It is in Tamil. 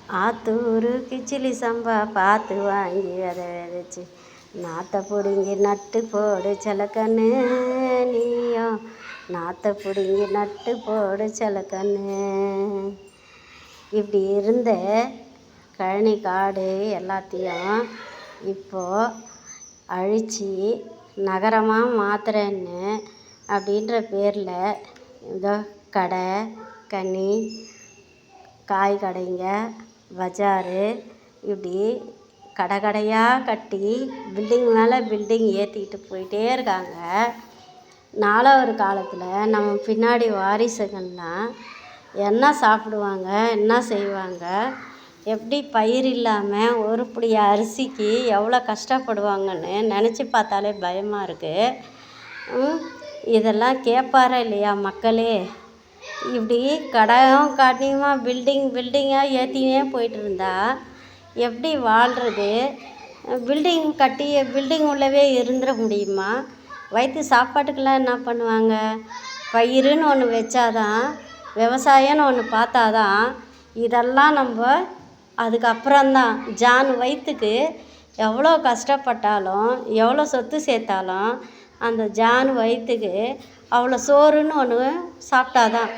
ஆத்தூரு கிச்சிலி சம்பா பார்த்து வாங்கி அதை விதைச்சி நாற்றை பிடுங்கி நட்டு போடு செல்லக்கண்ணு நீயும் நாற்றை பிடுங்கி நட்டு போடு செல்லக்கண்ணு. இப்படி இருந்த கழனி காடு எல்லாத்தையும் இப்போது அழித்து நகரமாக மாத்துறேன்னு அப்படின்ற பேரில் இதோ கடை கன்னி காய் கடைங்க பஜாரு இப்படி கடை கடையாக கட்டி பில்டிங் மேலே பில்டிங் ஏற்றிக்கிட்டு போயிட்டே இருக்காங்க. நாலாவது காலத்தில் நம்ம பின்னாடி வாரிசுகள்லாம் என்ன சாப்பிடுவாங்க, என்ன செய்வாங்க, எப்படி பயிர் இல்லாமல் ஒரு பிடி அரிசிக்கு எவ்வளோ கஷ்டப்படுவாங்கன்னு நினச்சி பார்த்தாலே பயமாக இருக்குது. இதெல்லாம் கேட்பாரா இல்லையா மக்களே? இப்படி கடையும் கடையுமாக பில்டிங்காக ஏற்றினே போயிட்டு இருந்தா எப்படி வாழ்கிறது? பில்டிங் கட்டி பில்டிங் உள்ளவே இருந்துட முடியுமா? வயிற்று சாப்பாட்டுக்கெல்லாம் என்ன பண்ணுவாங்க? பயிருன்னு ஒன்று வச்சாதான், விவசாயம்னு ஒன்று பார்த்தாதான் இதெல்லாம் நம்ம அதுக்கப்புறம்தான். ஜான் வயிற்றுக்கு எவ்வளோ கஷ்டப்பட்டாலும் எவ்வளோ சொத்து சேர்த்தாலும் அந்த ஜான் வயிற்றுக்கு அவ்வளோ சோறுன்னு ஒன்று சாப்பிட்டாதான்